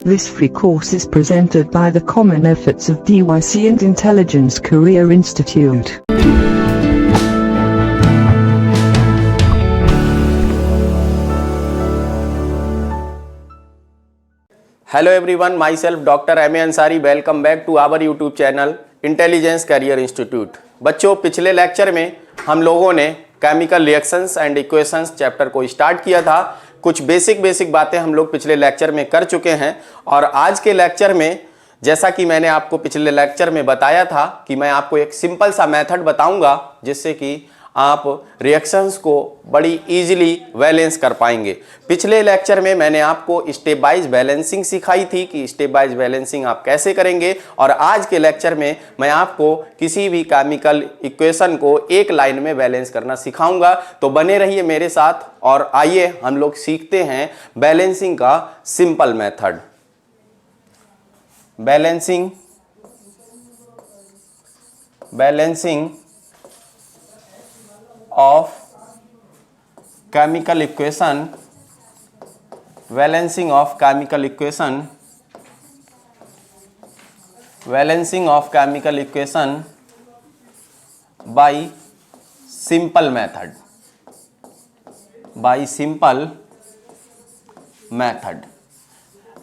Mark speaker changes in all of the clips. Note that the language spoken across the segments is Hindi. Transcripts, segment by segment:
Speaker 1: This free course is presented by the common efforts of DYC and Intelligence Career Institute.
Speaker 2: Hello everyone, myself Dr. M.A. Ansari. Welcome back to our YouTube channel intelligence career institute. बच्चों, पिछले लेक्चर में हम लोगों ने chemical reactions and equations chapter को स्टार्ट किया था। कुछ बेसिक बातें हम लोग पिछले लेक्चर में कर चुके हैं और आज के लेक्चर में, जैसा कि मैंने आपको पिछले लेक्चर में बताया था कि मैं आपको एक सिंपल सा मेथड बताऊंगा जिससे कि आप रिएक्शंस को बड़ी इजीली बैलेंस कर पाएंगे। पिछले लेक्चर में मैंने आपको स्टेप वाइज बैलेंसिंग सिखाई थी कि स्टेप वाइज बैलेंसिंग आप कैसे करेंगे, और आज के लेक्चर में मैं आपको किसी भी केमिकल इक्वेशन को एक लाइन में बैलेंस करना सिखाऊंगा। तो बने रहिए मेरे साथ और आइए हम लोग सीखते हैं बैलेंसिंग का simple method. Balancing of chemical equation, balancing of chemical equation by simple method।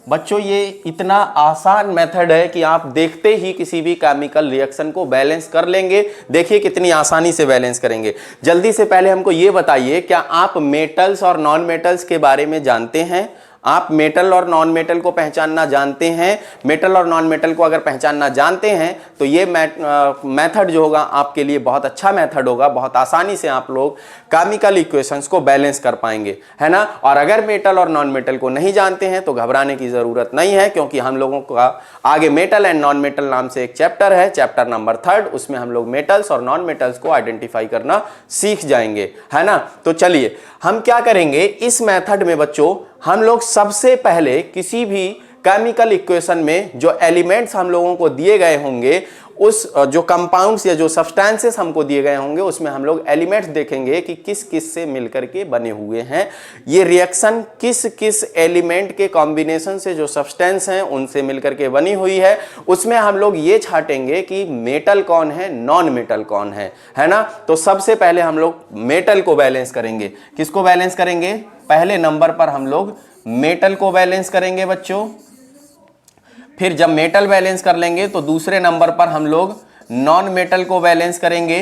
Speaker 2: बच्चों, ये इतना आसान मेथड है कि आप देखते ही किसी भी केमिकल रिएक्शन को बैलेंस कर लेंगे। देखिए कितनी आसानी से बैलेंस करेंगे। जल्दी से पहले हमको ये बताइए, क्या आप मेटल्स और नॉन मेटल्स के बारे में जानते हैं? आप मेटल और नॉन मेटल को पहचानना जानते हैं? मेटल और नॉन मेटल को अगर पहचानना जानते हैं तो ये मेथड जो होगा आपके लिए बहुत अच्छा मेथड होगा। बहुत आसानी से आप लोग केमिकल इक्वेशंस को बैलेंस कर पाएंगे, है ना। और अगर मेटल और नॉन मेटल को नहीं जानते हैं तो घबराने की जरूरत नहीं है, क्योंकि हम लोगों का आगे मेटल एंड नॉन मेटल नाम से एक चैप्टर है, चैप्टर नंबर 3, उसमें हम लोग मेटल्स और नॉन मेटल्स को आइडेंटिफाई करना सीख जाएंगे, है ना। तो चलिए हम क्या करेंगे इस मेथड में बच्चों, हम लोग सबसे पहले किसी भी केमिकल इक्वेशन में जो एलिमेंट्स हम लोगों को दिए गए होंगे, उस जो कंपाउंड्स या जो सब्सटेंसेस हमको दिए गए होंगे, उसमें हम लोग एलिमेंट्स देखेंगे कि किस किस से मिलकर के बने हुए हैं। ये रिएक्शन किस किस एलिमेंट के कॉम्बिनेशन से जो सब्सटेंस हैं उनसे मिलकर के बनी हुई है। उसमें हम लोग ये छांटेंगे कि मेटल कौन है, नॉन मेटल कौन है ना। तो सबसे पहले हम लोग मेटल को बैलेंस करेंगे। किसको बैलेंस करेंगे? पहले नंबर पर हम लोग मेटल को बैलेंस करेंगे बच्चों। फिर जब मेटल बैलेंस कर लेंगे तो दूसरे नंबर पर हम लोग नॉन मेटल को बैलेंस करेंगे।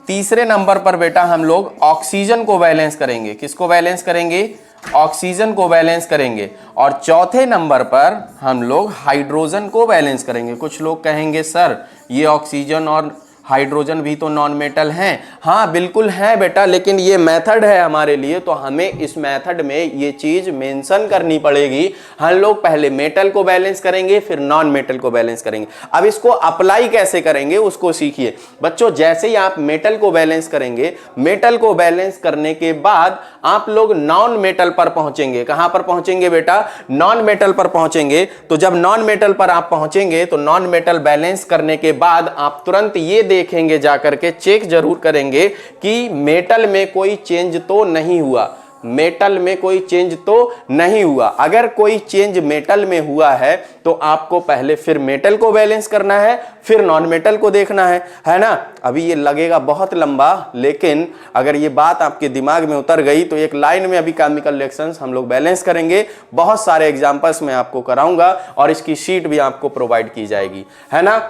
Speaker 2: तीसरे नंबर पर बेटा हम लोग ऑक्सीजन को बैलेंस करेंगे। किसको बैलेंस करेंगे? ऑक्सीजन को बैलेंस करेंगे। और चौथे नंबर पर हम लोग हाइड्रोजन को बैलेंस करेंगे। कुछ लोग कहेंगे सर ये ऑक्सीजन और हाइड्रोजन भी तो नॉन मेटल हैं। हाँ बिल्कुल है बेटा, लेकिन ये मेथड है हमारे लिए, तो हमें इस मेथड में ये चीज मेंशन करनी पड़ेगी। हम लोग पहले मेटल को बैलेंस करेंगे, फिर नॉन मेटल को बैलेंस करेंगे। अब इसको अप्लाई कैसे करेंगे उसको सीखिए बच्चों। जैसे ही आप मेटल को बैलेंस करेंगे, मेटल को बैलेंस करने के बाद आप लोग नॉन मेटल पर पहुंचेंगे। कहां पर पहुंचेंगे बेटा? नॉन मेटल पर पहुंचेंगे। तो जब नॉन मेटल पर आप पहुंचेंगे तो नॉन मेटल बैलेंस करने के बाद आप तुरंत ये देखेंगे, जाकर के चेक जरूर करेंगे कि मेटल में कोई चेंज तो नहीं हुआ। मेटल में कोई चेंज तो नहीं हुआ। अगर कोई चेंज मेटल में हुआ है तो आपको पहले फिर मेटल को बैलेंस करना है, फिर नॉन मेटल को देखना है ना। अभी ये लगेगा बहुत लंबा, लेकिन अगर ये बात आपके दिमाग में उतर गई तो एक लाइन में अभी केमिकल रिएक्शंस हम लोग बैलेंस करेंगे। बहुत सारे एग्जांपल्स मैं आपको कराऊंगा और इसकी शीट भी आपको प्रोवाइड की जाएगी, है ना।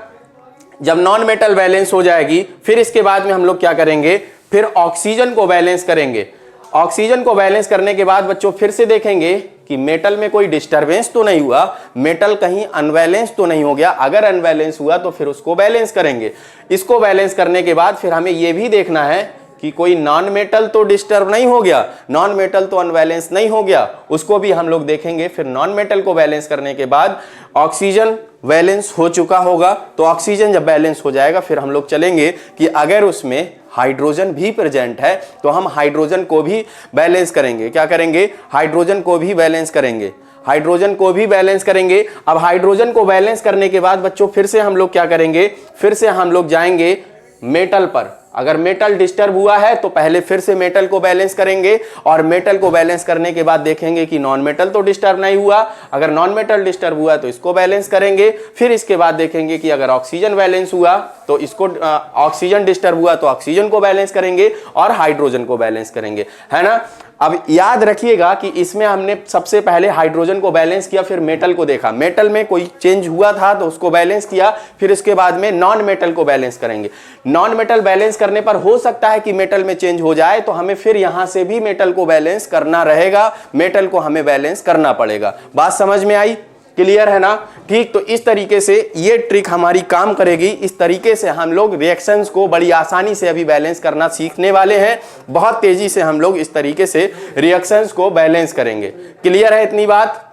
Speaker 2: जब नॉन मेटल बैलेंस हो जाएगी, फिर इसके बाद में हम लोग क्या करेंगे? फिर ऑक्सीजन को बैलेंस करेंगे। ऑक्सीजन को बैलेंस करने के बाद बच्चों फिर से देखेंगे कि मेटल में कोई डिस्टरबेंस तो नहीं हुआ, मेटल कहीं अनबैलेंस तो नहीं हो गया। अगर अनबैलेंस हुआ तो फिर उसको बैलेंस करेंगे। इसको बैलेंस करने के बाद फिर हमें यह भी देखना है कि कोई नॉन मेटल तो डिस्टर्ब नहीं हो गया, नॉन मेटल तो अनबैलेंस नहीं हो गया, उसको भी हम लोग देखेंगे। फिर नॉन मेटल को बैलेंस करने के बाद ऑक्सीजन बैलेंस हो चुका होगा, तो ऑक्सीजन जब बैलेंस हो जाएगा फिर हम लोग चलेंगे कि अगर उसमें हाइड्रोजन भी प्रेजेंट है तो हम हाइड्रोजन को भी बैलेंस करेंगे। क्या करेंगे? हाइड्रोजन को भी बैलेंस करेंगे। हाइड्रोजन को भी बैलेंस करेंगे। अब हाइड्रोजन को बैलेंस करने के बाद बच्चों फिर से हम लोग क्या करेंगे? फिर से हम लोग जाएंगे मेटल पर। अगर मेटल डिस्टर्ब हुआ है तो पहले फिर से मेटल को बैलेंस करेंगे और मेटल को बैलेंस करने के बाद देखेंगे कि नॉन मेटल तो डिस्टर्ब नहीं हुआ। अगर नॉन मेटल डिस्टर्ब हुआ तो इसको बैलेंस करेंगे। फिर इसके बाद देखेंगे कि अगर ऑक्सीजन बैलेंस हुआ तो इसको, ऑक्सीजन डिस्टर्ब हुआ तो ऑक्सीजन को बैलेंस करेंगे और हाइड्रोजन को बैलेंस करेंगे, है ना। अब याद रखिएगा कि इसमें हमने सबसे पहले हाइड्रोजन को बैलेंस किया, फिर मेटल को देखा, मेटल में कोई चेंज हुआ था तो उसको बैलेंस किया, फिर इसके बाद में नॉन मेटल को बैलेंस करेंगे। नॉन मेटल बैलेंस करने पर हो सकता है कि मेटल में चेंज हो जाए तो हमें फिर यहां से भी मेटल को बैलेंस करना रहेगा, मेटल को हमें बैलेंस करना पड़ेगा। बात समझ में आई? क्लियर है ना? ठीक, तो इस तरीके से ये ट्रिक हमारी काम करेगी। इस तरीके से हम लोग रिएक्शंस को बड़ी आसानी से अभी बैलेंस करना सीखने वाले हैं। बहुत तेजी से हम लोग इस तरीके से रिएक्शंस को बैलेंस करेंगे। क्लियर है इतनी बात?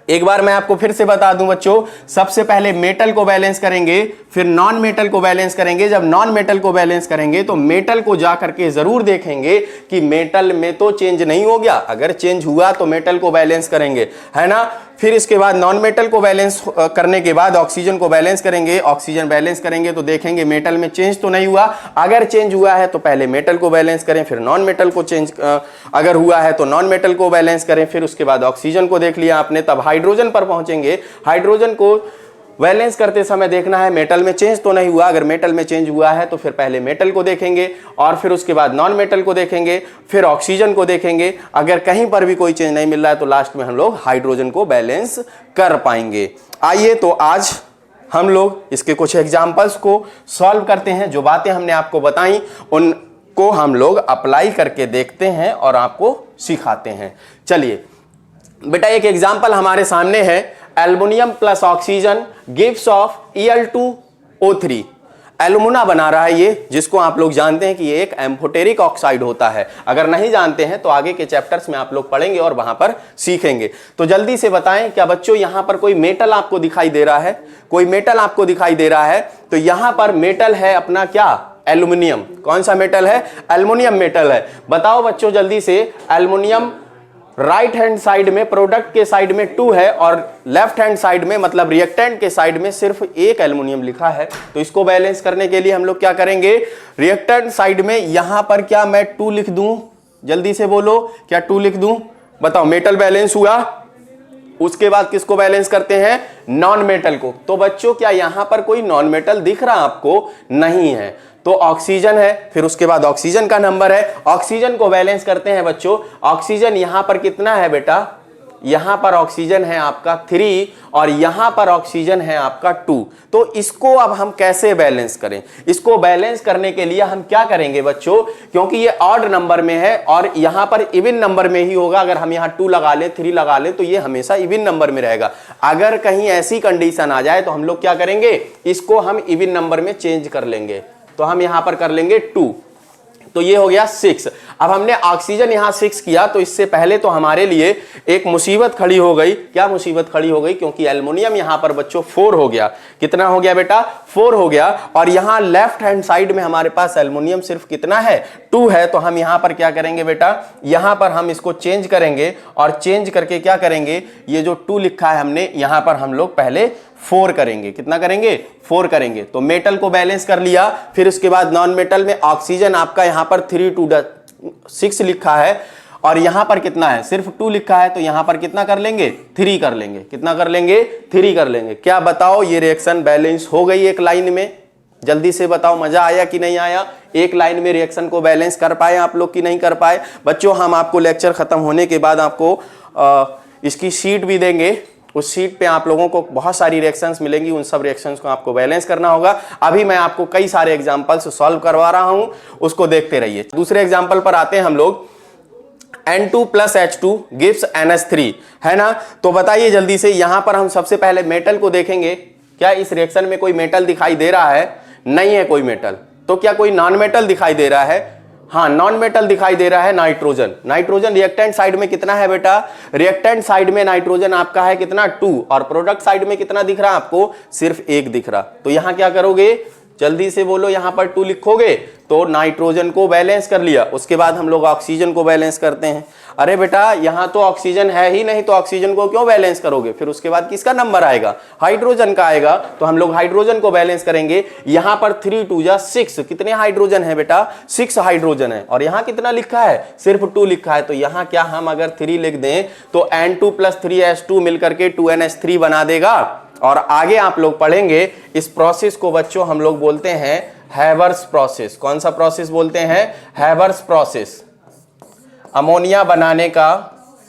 Speaker 2: एक बार मैं आपको फिर से बता दूं बच्चों, सबसे पहले मेटल को बैलेंस करेंगे, फिर नॉन मेटल को बैलेंस करेंगे। जब नॉन मेटल को बैलेंस करेंगे तो मेटल को जा करके जरूर देखेंगे कि मेटल में तो चेंज नहीं हो गया, अगर चेंज हुआ तो मेटल को बैलेंस करेंगे, है ना। फिर इसके बाद नॉन मेटल को बैलेंस करने के बाद ऑक्सीजन को बैलेंस करेंगे। ऑक्सीजन बैलेंस करेंगे तो देखेंगे मेटल में चेंज तो नहीं हुआ, अगर चेंज हुआ है तो पहले मेटल को बैलेंस करें, फिर नॉन मेटल को चेंज अगर हुआ है तो नॉन मेटल को बैलेंस करें। फिर उसके बाद ऑक्सीजन को देख लिया आपने, तब हाइड्रोजन पर पहुंचेंगे। हाइड्रोजन को बैलेंस करते समय देखना है मेटल में चेंज तो नहीं हुआ, अगर मेटल में चेंज हुआ है तो फिर पहले मेटल को देखेंगे और फिर उसके बाद नॉन मेटल को देखेंगे, फिर ऑक्सीजन को देखेंगे। अगर कहीं पर भी कोई चेंज नहीं मिल रहा है तो लास्ट में हम लोग हाइड्रोजन को बैलेंस कर पाएंगे। आइए तो आज हम लोग इसके कुछ एग्जाम्पल्स को सॉल्व करते हैं। जो बातें हमने आपको बताई उनको हम लोग अप्लाई करके देखते हैं और आपको सिखाते हैं। चलिए बेटा, एक एग्जाम्पल हमारे सामने है, aluminium plus oxygen gives off Al2O3। Alumina बना रहा है ये, जिसको आप लोग जानते हैं कि ये एक एम्फोटेरिक ऑक्साइड होता है। अगर नहीं जानते हैं तो आगे के चैप्टर्स में आप लोग पढ़ेंगे और वहां पर सीखेंगे। तो जल्दी से बताएं, क्या बच्चों यहां पर कोई मेटल आपको दिखाई दे रहा है? कोई मेटल आपको दिखाई दे रहा है तो यहां पर मेटल है अपना क्या? एल्युमिनियम। कौन सा मेटल है? एल्युमिनियम मेटल है। बताओ बच्चों जल्दी से, एल्युमिनियम राइट हैंड साइड में, प्रोडक्ट के साइड में 2 है और लेफ्ट हैंड साइड में मतलब रिएक्टेंट के साइड में सिर्फ एक एल्युमिनियम लिखा है। तो इसको बैलेंस करने के लिए हम लोग क्या करेंगे? रिएक्टेंट साइड में यहां पर क्या मैं 2 लिख दूं? जल्दी से बोलो, क्या 2 लिख दूं? बताओ, मेटल बैलेंस हुआ। उसके बाद किसको बैलेंस करते हैं? नॉन मेटल को। तो बच्चों क्या यहां पर कोई नॉन मेटल दिख रहा आपको? नहीं है, तो ऑक्सीजन है। फिर उसके बाद ऑक्सीजन का नंबर है, ऑक्सीजन को बैलेंस करते हैं बच्चों। ऑक्सीजन यहां पर कितना है बेटा? यहां पर ऑक्सीजन है आपका 3 और यहां पर ऑक्सीजन है आपका 2। तो इसको अब हम कैसे बैलेंस करें? इसको बैलेंस करने के लिए हम क्या करेंगे बच्चों, क्योंकि ये ऑड नंबर में है और यहां पर इवन नंबर में ही होगा। अगर हम यहां 2 लगा लें, 3 लगा लें तो ये हमेशा इवन नंबर में रहेगा। अगर कहीं ऐसी कंडीशन आ जाए तो हम लोग क्या करेंगे? इसको हम इवन नंबर में चेंज कर लेंगे। तो हम यहां पर कर लेंगे 2, तो ये हो गया 6। अब हमने ऑक्सीजन यहां 6 किया तो इससे पहले तो हमारे लिए एक मुसीबत खड़ी हो गई। क्या मुसीबत खड़ी हो गई? क्योंकि एल्युमिनियम यहां पर बच्चों 4 हो गया। कितना हो गया बेटा? 4 हो गया। और यहां लेफ्ट हैंड साइड में हमारे पास एल्युमिनियम सिर्फ कितना है? 2 है। तो हम यहां पर क्या करेंगे बेटा? यहां पर हम इसको चेंज करेंगे और चेंज करके क्या करेंगे? ये जो 2 लिखा है हमने, यहां पर हम लोग पहले 4 करेंगे। कितना करेंगे? 4 करेंगे। तो मेटल को बैलेंस कर लिया। फिर उसके बाद नॉन मेटल में ऑक्सीजन आपका यहां पर 3 2 6 लिखा है और यहां पर कितना है? सिर्फ 2 लिखा है। तो यहां पर कितना कर लेंगे? 3 कर लेंगे। कितना कर लेंगे? 3 कर लेंगे। क्या बताओ, ये रिएक्शन बैलेंस हो गई एक लाइन में? जल्दी से बताओ, मजा आया कि नहीं आया? एक लाइन में रिएक्शन को बैलेंस कर पाए आप लोग कि नहीं कर पाए? बच्चों हम आपको लेक्चर खत्म होने के बाद आपको इसकी शीट भी देंगे। उस शीट पे आप लोगों को बहुत सारी रिएक्शंस मिलेंगी, उन सब रिएक्शंस को आपको बैलेंस करना होगा। अभी मैं आपको कई सारे एग्जांपल्स सॉल्व करवा रहा हूं, उसको देखते रहिए। दूसरे एग्जांपल पर आते हैं हम लोग। N2 plus H2 gives NH3, है ना। तो बताइए जल्दी से, यहां पर हम सबसे पहले मेटल को देखेंगे। क्या इस रिएक्शन में कोई मेटल दिखाई दे रहा है? नहीं है कोई मेटल। तो क्या कोई नॉन मेटल दिखाई दे रहा है? हाँ, नॉन मेटल दिखाई दे रहा है, नाइट्रोजन। नाइट्रोजन रिएक्टेंट साइड में कितना है बेटा? रिएक्टेंट साइड में नाइट्रोजन आपका है कितना? 2 और प्रोडक्ट साइड में कितना दिख रहा है आपको? सिर्फ 1 दिख रहा। तो यहां क्या करोगे? जल्दी से बोलो, यहां पर 2 लिखोगे तो नाइट्रोजन को बैलेंस कर लिया। उसके बाद हम लोग ऑक्सीजन को बैलेंस करते हैं। अरे बेटा यहां तो ऑक्सीजन है ही नहीं, तो ऑक्सीजन को क्यों बैलेंस करोगे? फिर उसके बाद किसका नंबर आएगा? हाइड्रोजन का आएगा। तो हम लोग हाइड्रोजन को बैलेंस करेंगे। यहां पर 3 2 जा 6, कितने हाइड्रोजन है बेटा? 6 हाइड्रोजन है। और यहां कितना लिखा है? सिर्फ 2 लिखा है। तो यहां क्या हम अगर 3 लिख दें तो N2 + 3H2 मिलकर के 2NH3 बना देगा। और आगे आप लोग पढ़ेंगे इस प्रोसेस को बच्चों हम लोग बोलते हैं हैबर्स प्रोसेस। कौन सा प्रोसेस बोलते हैं? Haber's process. अमोनिया बनाने का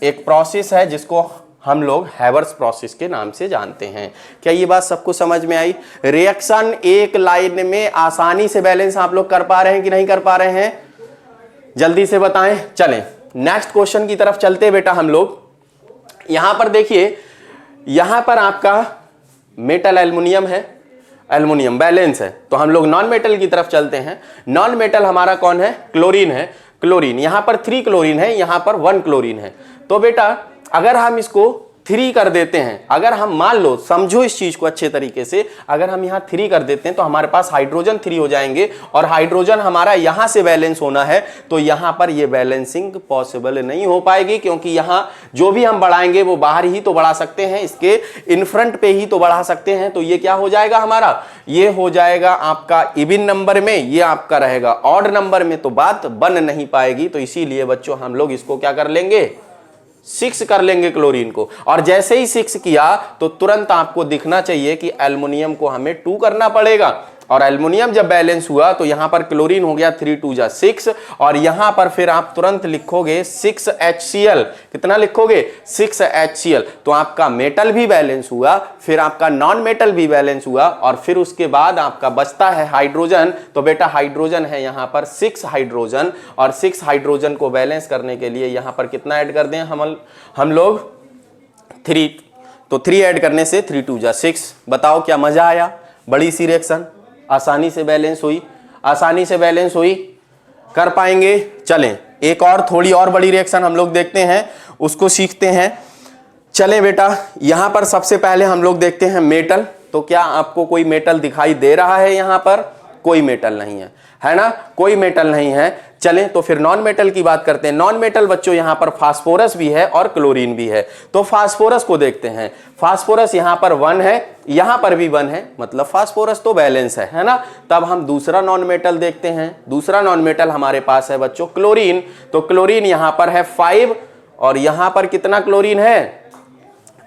Speaker 2: एक प्रोसेस है जिसको हम लोग हैबर्स प्रोसेस के नाम से जानते हैं। क्या ये बात सबको समझ में आई? रिएक्शन एक लाइन में आसानी से बैलेंस आप लोग कर पा रहे हैं कि नहीं कर पा रहे हैं? जल्दी से बताएं। चलें नेक्स्ट क्वेश्चन की तरफ चलते बेटा हम लोग। यहां पर देखिए, यहां पर आपका मेटल एल्युमिनियम है, एल्युमिनियम बैलेंस है। तो हम लोग नॉन मेटल की तरफ चलते हैं। नॉन मेटल हमारा कौन है? क्लोरीन है। क्लोरीन यहां पर 3 क्लोरीन है, यहां पर 1 क्लोरीन है। तो बेटा अगर हम इसको 3 कर देते हैं, अगर हम मान लो, समझो इस चीज को अच्छे तरीके से, अगर हम यहां 3 कर देते हैं तो हमारे पास हाइड्रोजन 3 हो जाएंगे। और हाइड्रोजन हमारा यहां से बैलेंस होना है, तो यहां पर ये बैलेंसिंग पॉसिबल नहीं हो पाएगी, क्योंकि यहां जो भी हम बढ़ाएंगे वो बाहर ही तो बढ़ा सकते हैं, इसके इन फ्रंट पे ही तो बढ़ा सकते हैं। तो ये क्या हो जाएगा हमारा? ये हो जाएगा आपका इवन नंबर में, ये आपका रहेगा ऑड नंबर में, तो बात बन नहीं पाएगी। तो इसीलिए बच्चों हम लोग इसको क्या कर लेंगे? 6 कर लेंगे क्लोरीन को। और जैसे ही 6 किया तो तुरंत आपको दिखना चाहिए कि एल्युमिनियम को हमें 2 करना पड़ेगा। और एल्युमिनियम जब बैलेंस हुआ तो यहां पर क्लोरीन हो गया 3 2 जा 6। और यहां पर फिर आप तुरंत लिखोगे 6HCl। कितना लिखोगे? 6HCl। तो आपका मेटल भी बैलेंस हुआ, फिर आपका नॉन मेटल भी बैलेंस हुआ, और फिर उसके बाद आपका बचता है हाइड्रोजन। तो बेटा हाइड्रोजन है यहां पर 6 हाइड्रोजन। और 6 हाइड्रोजन को बैलेंस करने के लिए यहां पर कितना ऐड कर दें हम लोग? 3। तो 3 ऐड करने से 3 2 जा 6। बताओ क्या मजा आया? बड़ी सी रिएक्शन आसानी से बैलेंस हुई, आसानी से बैलेंस हुई, कर पाएंगे। चलें एक और थोड़ी और बड़ी रिएक्शन हम लोग देखते हैं, उसको सीखते हैं। चलें बेटा यहां पर सबसे पहले हम लोग देखते हैं मेटल। तो क्या आपको कोई मेटल दिखाई दे रहा है? यहां पर कोई मेटल नहीं है ना? कोई मेटल नहीं है। चलें तो फिर नॉन मेटल की बात करते हैं। नॉन मेटल बच्चों यहां पर फास्फोरस भी है और क्लोरीन भी है। तो फास्फोरस को देखते हैं। फास्फोरस यहां पर 1 है, यहां पर भी 1 है, मतलब फास्फोरस तो बैलेंस है ना? तब हम दूसरा नॉन मेटल देखते हैं। दूसरा नॉन मेटल हमारे पास है बच्चों क्लोरीन। तो क्लोरीन यहां पर है 5, और यहां पर कितना क्लोरीन है?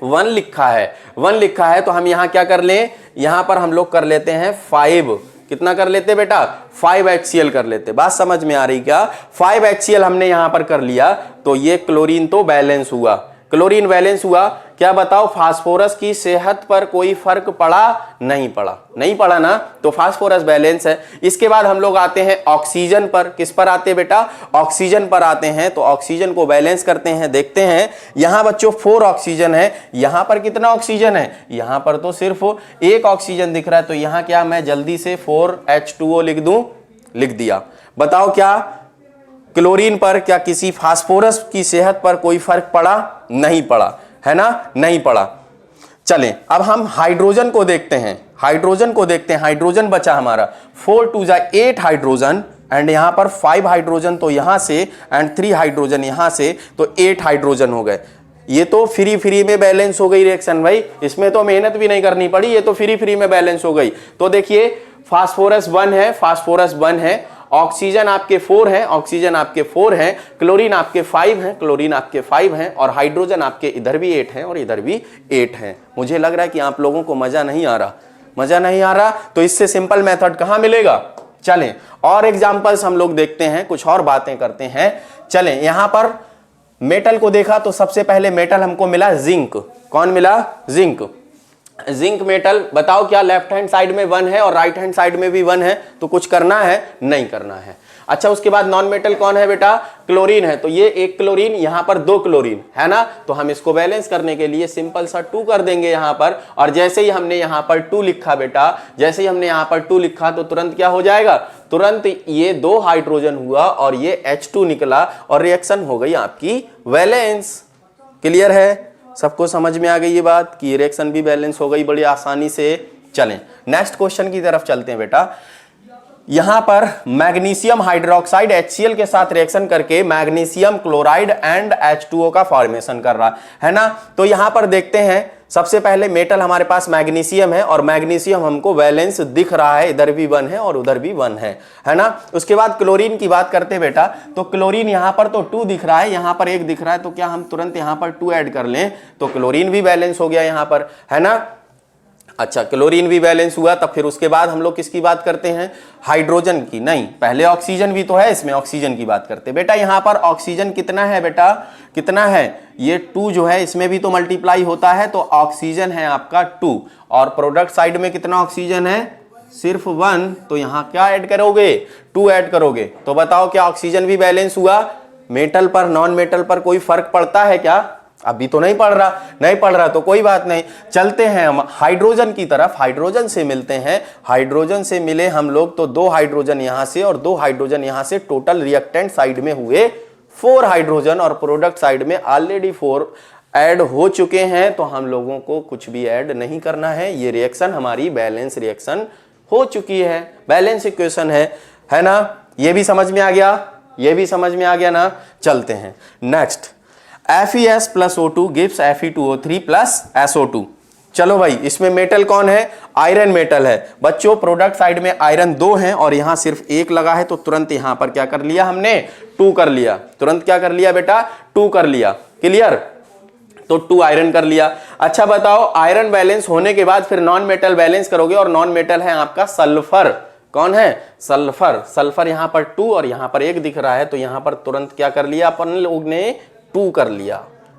Speaker 2: 1 लिखा है। 1 लिखा है। तो हम यहां क्या कर लें? यहां पर हम लोग कर लेते हैं 5। कितना कर लेते बेटा? 5HCl कर लेते। बात समझ में आ रही क्या? 5HCl हमने यहां पर कर लिया, तो ये क्लोरीन तो बैलेंस हुआ। क्लोरीन बैलेंस हुआ। क्या बताओ फास्फोरस की सेहत पर कोई फर्क पड़ा? नहीं पड़ा। नहीं पड़ा ना? तो फास्फोरस बैलेंस है। इसके बाद हम लोग आते हैं ऑक्सीजन पर। किस पर आते हैं बेटा? ऑक्सीजन पर आते हैं। तो ऑक्सीजन को बैलेंस करते हैं, देखते हैं। यहां बच्चों 4 ऑक्सीजन है, यहां पर कितना ऑक्सीजन है? यहां पर तो सिर्फ 1 ऑक्सीजन दिख रहा है। तो यहां क्या मैं जल्दी से 4H2O लिख दूं? लिख दिया। बताओ क्या क्लोरीन पर क्या किसी फास्फोरस की सेहत पर कोई फर्क पड़ा? नहीं पड़ा, है ना? नहीं पड़ा। चलें अब हम हाइड्रोजन को देखते हैं। हाइड्रोजन को देखते हैं। हाइड्रोजन बचा हमारा 4 2 जा 8 हाइड्रोजन, एंड यहां पर 5 हाइड्रोजन तो यहां से, एंड 3 हाइड्रोजन यहां से, तो 8 हाइड्रोजन हो गए। ये तो फ्री में बैलेंस हो गई रिएक्शन भाई, इसमें तो मेहनत भी नहीं करनी पड़ी, ये तो फ्री में बैलेंस हो गई। तो देखिए फास्फोरस 1 है, फास्फोरस 1 है, ऑक्सीजन आपके 4 हैं, ऑक्सीजन आपके 4 हैं, क्लोरीन आपके 5 हैं, क्लोरीन आपके 5 हैं, और हाइड्रोजन आपके इधर भी 8 हैं और इधर भी 8 हैं। मुझे लग रहा है कि आप लोगों को मजा नहीं आ रहा। मजा नहीं आ रहा? तो इससे सिंपल मेथड कहां मिलेगा? चलें और एग्जांपल्स हम लोग देखते हैं, कुछ और बातें करते हैं। चलें यहां पर मेटल को देखा तो सबसे पहले मेटल हमको मिला जिंक। कौन मिला? जिंक। Zinc metal. बताओ क्या लेफ्ट हैंड साइड में 1 है और राइट हैंड साइड में भी 1 है? तो कुछ करना है? नहीं करना है। अच्छा उसके बाद नॉन मेटल कौन है बेटा? क्लोरीन है। तो ये 1 क्लोरीन, यहां पर 2 क्लोरीन, है ना? तो हम इसको बैलेंस करने के लिए सिंपल सा 2 कर देंगे यहां पर। और जैसे ही हमने यहां पर 2 लिखा बेटा, जैसे ही हमने यहां पर 2 लिखा तो तुरंत क्या हो जाएगा? तुरंत ये 2 हाइड्रोजन हुआ और ये H2 निकला, और रिएक्शन हो गई आपकी बैलेंस। क्लियर है? सबको समझ में आ गई ये बात कि रिएक्शन भी बैलेंस हो गई बड़ी आसानी से। चलें नेक्स्ट क्वेश्चन की तरफ चलते हैं बेटा। यहां पर मैग्नीशियम हाइड्रोक्साइड HCl के साथ रिएक्शन करके मैग्नीशियम क्लोराइड एंड H2O का फॉर्मेशन कर रहा है ना। तो यहां पर देखते हैं, सबसे पहले मेटल हमारे पास मैग्नीशियम है और मैग्नीशियम हमको वैलेंस दिख रहा है, इधर भी 1 है और उधर भी 1 है ना। उसके बाद क्लोरीन की बात करते हैं बेटा, तो क्लोरीन यहां पर तो 2 दिख रहा है, यहां पर 1 दिख रहा है, तो क्या हम तुरंत यहां पर 2 ऐड कर लें तो क्लोरीन भी बैलेंस हो गया यहां पर, है ना। अच्छा, क्लोरीन भी बैलेंस हुआ, तब फिर उसके बाद हम लोग किसकी बात करते हैं, हाइड्रोजन की, नहीं पहले ऑक्सीजन भी तो है इसमें, ऑक्सीजन की बात करते हैं बेटा। यहां पर ऑक्सीजन कितना है बेटा, कितना है, ये 2 जो है इसमें भी तो मल्टीप्लाई होता है, तो ऑक्सीजन है आपका 2 और प्रोडक्ट साइड में कितना ऑक्सीजन है, सिर्फ 1, तो यहां क्या ऐड करोगे, 2 ऐड करोगे। तो बताओ क्या ऑक्सीजन भी बैलेंस हुआ, मेटल पर नॉन मेटल पर कोई फर्क पड़ता है क्या, अभी तो नहीं पड़ रहा तो कोई बात नहीं। चलते हैं हम हाइड्रोजन की तरफ, हाइड्रोजन से मिलते हैं। हाइड्रोजन से मिले हम लोग तो 2 हाइड्रोजन यहां से और 2 हाइड्रोजन यहां से, टोटल रिएक्टेंट साइड में हुए 4 हाइड्रोजन और प्रोडक्ट साइड में ऑलरेडी 4 ऐड हो चुके हैं, तो हम लोगों को कुछ भी ऐड नहीं करना है। ये रिएक्शन हमारी बैलेंस रिएक्शन हो चुकी है, बैलेंस इक्वेशन है ना। ये भी समझ में आ गया, ये भी समझ में आ गया ना। चलते हैं next, FeS plus O2 gives Fe2O3 plus SO2। चलो भाई, इसमें मेटल कौन है, आयरन मेटल है बच्चों। प्रोडक्ट साइड में आयरन 2 है और यहां सिर्फ 1 लगा है, तो तुरंत यहां पर क्या कर लिया हमने, 2 कर लिया, तुरंत क्या कर लिया बेटा, 2 कर लिया, क्लियर, तो 2 आयरन कर लिया। अच्छा बताओ, आयरन बैलेंस होने के बाद फिर नॉन मेटल बैलेंस करोगे और नॉन मेटल है आपका सल्फर, कौन है, सल्फर। सल्फर यहां पर 2 और यहां पर 1 दिख रहा है, तो यहां पर तुरंत क्या कर लिया अपन लोग ने, 2 कर लिया,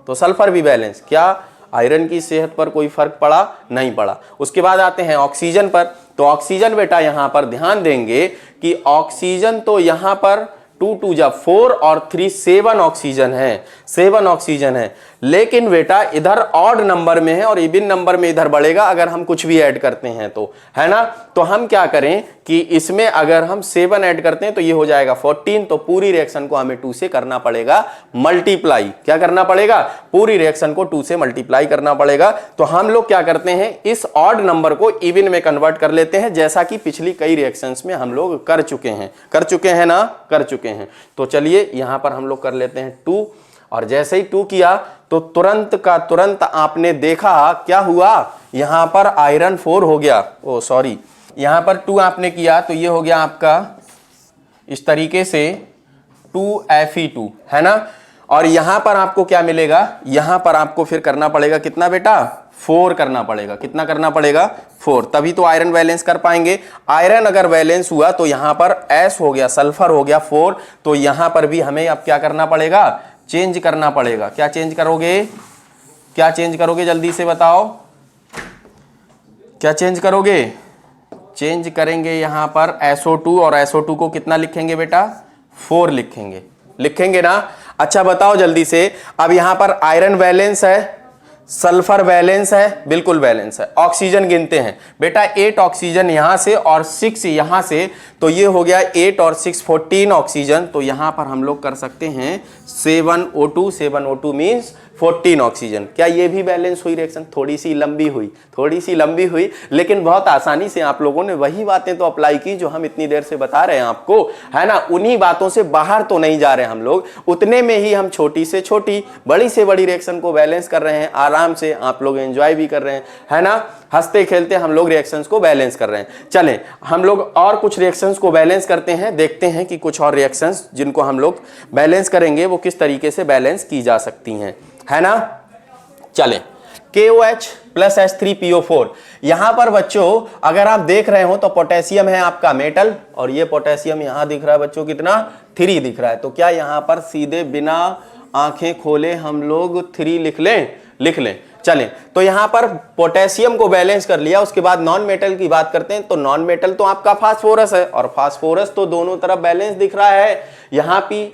Speaker 2: तो सल्फर भी बैलेंस। क्या आयरन की सेहत पर कोई फर्क पड़ा, नहीं पड़ा। उसके बाद आते हैं ऑक्सीजन पर, तो ऑक्सीजन बेटा यहां पर ध्यान देंगे कि ऑक्सीजन तो यहां पर 2 2 जा 4 और 3 7 ऑक्सीजन है, 7 ऑक्सीजन है, लेकिन बेटा इधर ऑड नंबर में है और इवन नंबर में इधर बढ़ेगा अगर हम कुछ भी ऐड करते हैं तो, है ना। तो हम क्या करें कि इसमें अगर हम 7 ऐड करते हैं तो ये हो जाएगा 14, तो पूरी रिएक्शन को हमें 2 से करना पड़ेगा मल्टीप्लाई। क्या करना पड़ेगा, पूरी रिएक्शन को 2 से मल्टीप्लाई करना पड़ेगा। तो हम लोग क्या करते हैं, इस ऑड नंबर को इवन में कन्वर्ट कर लेते हैं, जैसा कि पिछली कई रिएक्शंस में हम लोग कर चुके हैं ना, कर चुके हैं। तो चलिए यहां पर हम लोग कर लेते हैं 2, और जैसे ही 2 किया तो तुरंत का तुरंत आपने देखा क्या हुआ, यहां पर आयरन 4 हो गया, ओ सॉरी, यहां पर 2 आपने किया तो ये हो गया आपका इस तरीके से 2Fe2, है ना। और यहां पर आपको क्या मिलेगा, यहां पर आपको फिर करना पड़ेगा कितना बेटा, 4 करना पड़ेगा। कितना करना पड़ेगा, 4, तभी तो आयरन बैलेंस कर पाएंगे। आयरन अगर बैलेंस हुआ तो यहां पर S हो गया, सल्फर हो गया 4, तो यहां पर भी हमें अब क्या करना पड़ेगा, चेंज करना पड़ेगा। क्या चेंज करोगे, क्या चेंज करोगे, जल्दी से बताओ, क्या चेंज करोगे, चेंज करेंगे यहां पर SO2 और SO2 को कितना लिखेंगे बेटा, 4 लिखेंगे ना। अच्छा बताओ जल्दी से, अब यहां पर आयरन बैलेंस है, सल्फर बैलेंस है, बिल्कुल बैलेंस है। ऑक्सीजन गिनते हैं बेटा, 8 ऑक्सीजन यहां से और 6 यहां से, तो ये हो गया 8 और 6 14 ऑक्सीजन। तो यहां पर हम लोग कर सकते हैं 7O2, 7O2 मींस 14 ऑक्सीजन। क्या ये भी बैलेंस हुई रिएक्शन, थोड़ी सी लंबी हुई, लेकिन बहुत आसानी से आप लोगों ने वही बातें तो अप्लाई की जो हम इतनी देर से बता रहे हैं आपको, है ना। उन्हीं बातों से बाहर तो नहीं जा रहे हम लोग, उतने में ही हम छोटी से छोटी, बड़ी से बड़ी रिएक्शन को बैलेंस कर रहे हैं, आराम से आप लोग एंजॉय भी कर रहे हैं, है ना। हंसते खेलते हम लोग रिएक्शंस को बैलेंस कर रहे हैं। चलें हम लोग और कुछ रिएक्शंस को बैलेंस करते हैं, देखते हैं कि कुछ और रिएक्शंस जिनको हम लोग बैलेंस करेंगे वो किस तरीके से बैलेंस की जा सकती हैं, है ना। चलें, KOH प्लस H3PO4, यहां पर बच्चों अगर आप देख रहे हो तो पोटेशियम है आपका मेटल, और ये पोटेशियम यहां दिख रहा है बच्चों कितना, 3 दिख रहा है। तो क्या यहां पर सीधे बिना आंखें खोले हम लोग 3 लिख लें। चलें, तो यहां पर पोटेशियम को बैलेंस कर लिया। उसके बाद नॉन मेटल की बात करते हैं, तो नॉन मेटल तो आपका फास्फोरस है, और फास्फोरस तो दोनों तरफ बैलेंस दिख रहा है, यहां P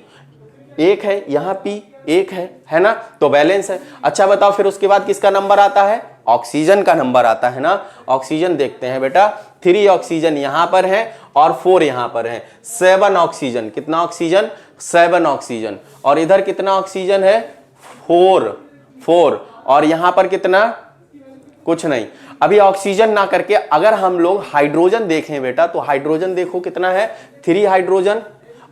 Speaker 2: 1 है, यहां P 1 है ना, तो बैलेंस है। अच्छा बताओ फिर उसके बाद किसका नंबर आता है, ऑक्सीजन का नंबर आता है ना। ऑक्सीजन देखते हैं बेटा, 3 ऑक्सीजन यहां पर है और 4 यहां पर है, 7 ऑक्सीजन। कितना ऑक्सीजन, 7 ऑक्सीजन। और इधर कितना ऑक्सीजन है, 4, और यहां पर कितना, कुछ नहीं। अभी ऑक्सीजन ना करके अगर हम लोग हाइड्रोजन देखें बेटा, तो हाइड्रोजन देखो कितना है, 3 हाइड्रोजन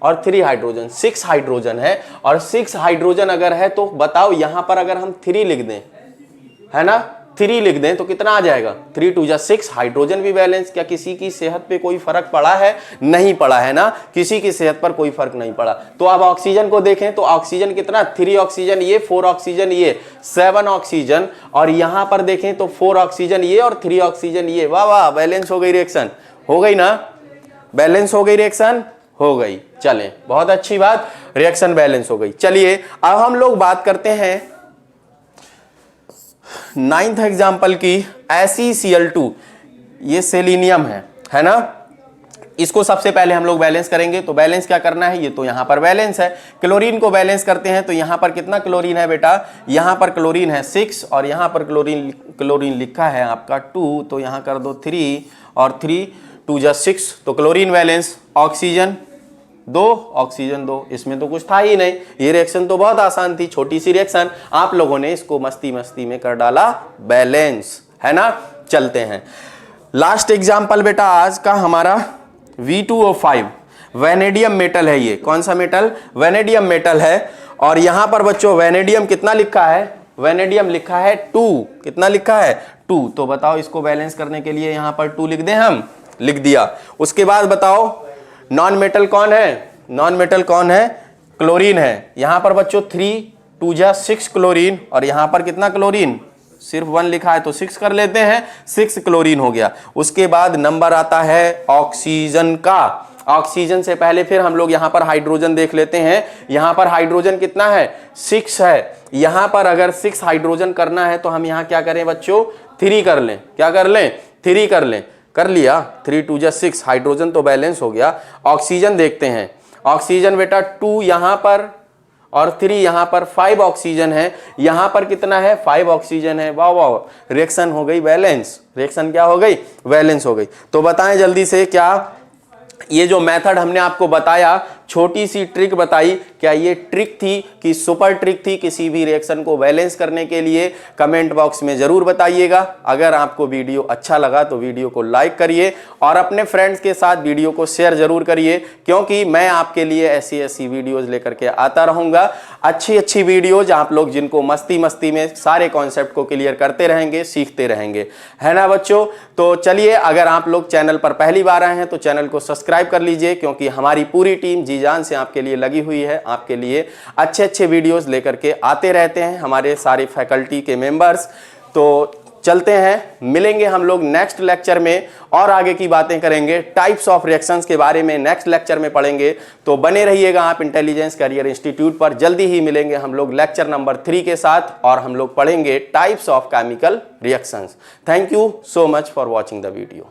Speaker 2: और 3 हाइड्रोजन, 6 हाइड्रोजन है। और 6 हाइड्रोजन अगर है तो बताओ यहां पर अगर हम 3 लिख दें, है ना, 3 लिख दें तो कितना आ जाएगा, 3 2 6, हाइड्रोजन भी बैलेंस। क्या किसी की सेहत पे कोई फर्क पड़ा है? नहीं पड़ा है ना, किसी की सेहत पर कोई फर्क नहीं पड़ा। तो अब ऑक्सीजन को देखें तो ऑक्सीजन कितना, 3 ऑक्सीजन ये, 4 ऑक्सीजन ये, 7 ऑक्सीजन। और यहां पर देखें तो 4 ऑक्सीजन ये और 3 ऑक्सीजन ये। वाह वाह, बैलेंस हो गई रिएक्शन, हो गई ना, बैलेंस हो गई रिएक्शन, हो गई। चलें, बहुत अच्छी बात, रिएक्शन बैलेंस हो गई। चलिए अब हम लोग बात करते हैं 9th एग्जाम्पल की, ACCl2, ये सेलेनियम है ना। इसको सबसे पहले हम लोग बैलेंस करेंगे। तो बैलेंस क्या करना है, ये तो यहां पर बैलेंस है। क्लोरीन को बैलेंस करते हैं तो यहां पर कितना क्लोरीन है बेटा, यहां पर क्लोरीन है 6 और यहां पर क्लोरीन लिखा है आपका 2, तो यहां कर दो 3 और 3 2 6, तो क्लोरीन बैलेंस। ऑक्सीजन 2, ऑक्सीजन 2, इसमें तो कुछ था ही नहीं। ये रिएक्शन तो बहुत आसान थी, छोटी सी रिएक्शन, आप लोगों ने इसको मस्ती मस्ती में कर डाला बैलेंस, है ना। चलते हैं लास्ट एग्जाम्पल बेटा आज का हमारा V2O5, वेनेडियम मेटल है। ये कौन सा मेटल, वेनेडियम मेटल है। और यहां पर बच्चों वेनेडियम कितना लिखा है, वेनेडियम लिखा है 2, कितना लिखा है 2। तो बताओ इसको बैलेंस करने के लिए यहां पर 2 लिख दें, हम लिख दिया। उसके बाद बताओ नॉन मेटल कौन है, नॉन मेटल कौन है, क्लोरीन है। यहां पर बच्चों 3 2 6 क्लोरीन और यहां पर कितना क्लोरीन, सिर्फ 1 लिखा है तो 6 कर लेते हैं, 6 क्लोरीन हो गया। उसके बाद नंबर आता है ऑक्सीजन का। ऑक्सीजन से पहले फिर हम लोग यहां पर हाइड्रोजन देख लेते हैं। यहां पर हाइड्रोजन कितना है, 6 है। यहां पर अगर 6 हाइड्रोजन करना है तो हम यहां क्या करें बच्चों, 3 कर लें। क्या कर लें, 3 कर लें। कर लिया, 3 2 6, हाइड्रोजन तो बैलेंस हो गया। ऑक्सीजन देखते हैं, ऑक्सीजन बेटा 2 यहां पर और 3 यहां पर, 5 ऑक्सीजन है। यहां पर कितना है, 5 ऑक्सीजन है। वाह वाह, रिएक्शन हो गई बैलेंस, रिएक्शन क्या हो गई, बैलेंस हो गई। तो बताएं जल्दी से, क्या ये जो मेथड हमने आपको बताया, छोटी सी ट्रिक बताई, क्या ये ट्रिक थी कि सुपर ट्रिक थी किसी भी रिएक्शन को बैलेंस करने के लिए? कमेंट बॉक्स में जरूर बताइएगा। अगर आपको वीडियो अच्छा लगा तो वीडियो को लाइक करिए और अपने फ्रेंड्स के साथ वीडियो को शेयर जरूर करिए, क्योंकि मैं आपके लिए ऐसी ऐसी वीडियोज लेकर के आता रहूंगा। अच्छी अच्छी वीडियोज आप लोग जिनको मस्ती मस्ती में सारे कॉन्सेप्ट को क्लियर करते रहेंगे, सीखते रहेंगे, है ना बच्चों। तो चलिए, अगर आप लोग चैनल पर पहली बार आए हैं तो चैनल को सब्सक्राइब कर लीजिए, क्योंकि हमारी पूरी टीम जी जान से आपके लिए लगी हुई है। आपके लिए अच्छे अच्छे वीडियोस लेकर के आते रहते हैं हमारे सारे फैकल्टी के मेंबर्स। तो चलते हैं, मिलेंगे हम लोग नेक्स्ट लेक्चर में और आगे की बातें करेंगे। टाइप्स ऑफ रिएक्शंस के बारे में नेक्स्ट लेक्चर में पढ़ेंगे। तो बने रहिएगा आप इंटेलिजेंस करियर इंस्टीट्यूट पर। जल्दी ही मिलेंगे हम लोग लेक्चर नंबर 3 के साथ और हम लोग पढ़ेंगे types of chemical reactions. Thank you so much for watching the video.